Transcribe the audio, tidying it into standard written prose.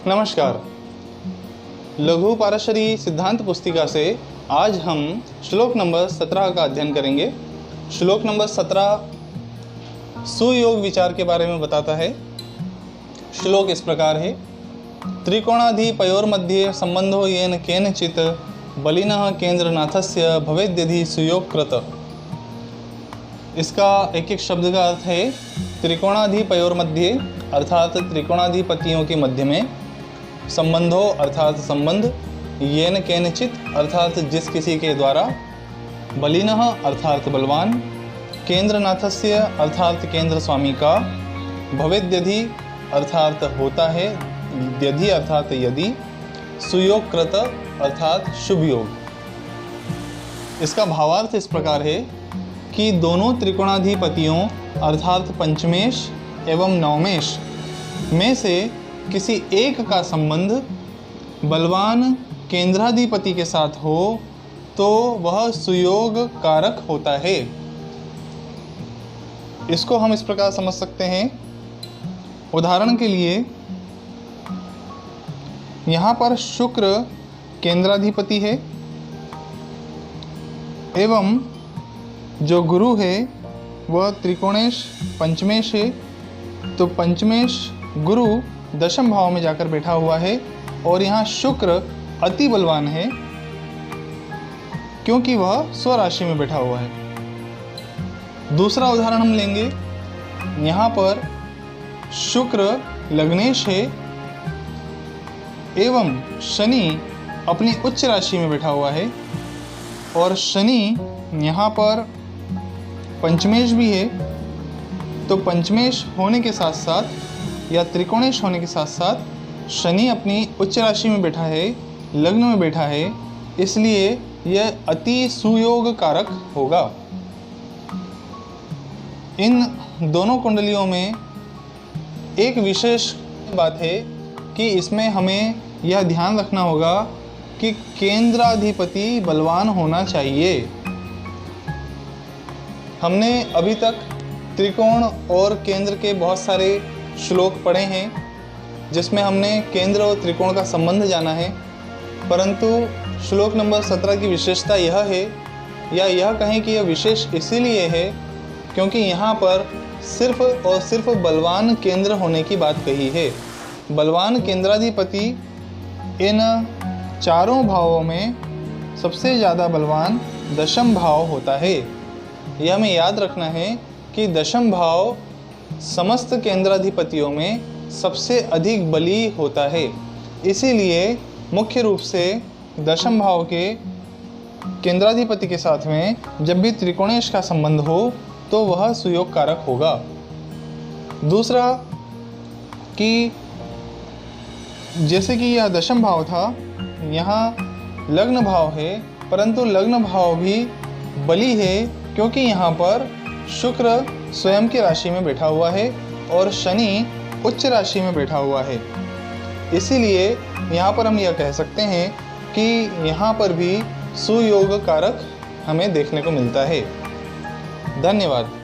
नमस्कार। लघु पाराशरी सिद्धांत पुस्तिका से आज हम श्लोक नंबर 17 का अध्ययन करेंगे। श्लोक नंबर 17 सुयोग विचार के बारे में बताता है। श्लोक इस प्रकार है। त्रिकोणाधिपयोर्मध्ये संबंधो येन केनचित् बलिनः केंद्रनाथस्य भवेद्यदि सुयोग कृत। इसका एक एक शब्द का अर्थ है त्रिकोणाधिपयोर्मध्ये अर्थात त्रिकोणाधिपतियों के मध्य में, संबंधो अर्थात संबंध, येन केनचित अर्थात जिस किसी के द्वारा, बलिनः अर्थात बलवान, केंद्रनाथस्य अर्थात केंद्र स्वामी का, भवेद्यदि अर्थात होता है, यदि अर्थात यदि, सुयोग कृत अर्थात शुभ योग। इसका भावार्थ इस प्रकार है कि दोनों त्रिकोणाधिपतियों अर्थात पंचमेश एवं नवमेश में से किसी एक का संबंध बलवान केंद्राधिपति के साथ हो तो वह सुयोग कारक होता है। इसको हम इस प्रकार समझ सकते हैं। उदाहरण के लिए यहाँ पर शुक्र केंद्राधिपति है एवं जो गुरु है वह त्रिकोणेश पंचमेश है, तो पंचमेश गुरु दशम भाव में जाकर बैठा हुआ है और यहाँ शुक्र अति बलवान है क्योंकि वह स्वराशि में बैठा हुआ है। दूसरा उदाहरण हम लेंगे। यहाँ पर शुक्र लग्नेश है एवं शनि अपनी उच्च राशि में बैठा हुआ है और शनि यहाँ पर पंचमेश भी है, तो पंचमेश होने के साथ साथ या त्रिकोणेश होने के साथ साथ शनि अपनी उच्च राशि में बैठा है, लग्न में बैठा है, इसलिए यह अति सुयोग कारक होगा। इन दोनों कुंडलियों में एक विशेष बात है कि इसमें हमें यह ध्यान रखना होगा कि केंद्राधिपति बलवान होना चाहिए। हमने अभी तक त्रिकोण और केंद्र के बहुत सारे श्लोक पढ़े हैं जिसमें हमने केंद्र और त्रिकोण का संबंध जाना है, परंतु श्लोक नंबर 17 की विशेषता यह है, या यह कहें कि यह विशेष इसीलिए है क्योंकि यहाँ पर सिर्फ और सिर्फ बलवान केंद्र होने की बात कही है। बलवान केंद्राधिपति इन चारों भावों में सबसे ज़्यादा बलवान दशम भाव होता है। यह हमें याद रखना है कि दशम भाव समस्त केंद्राधिपतियों में सबसे अधिक बली होता है, इसीलिए मुख्य रूप से दशम भाव के केंद्राधिपति के साथ में जब भी त्रिकोणेश का संबंध हो तो वह सुयोग कारक होगा। दूसरा कि जैसे कि यह दशम भाव था, यहाँ लग्न भाव है, परंतु लग्न भाव भी बली है क्योंकि यहाँ पर शुक्र स्वयं की राशि में बैठा हुआ है और शनि उच्च राशि में बैठा हुआ है। इसीलिए यहाँ पर हम यह कह सकते हैं कि यहाँ पर भी सुयोग कारक हमें देखने को मिलता है। धन्यवाद।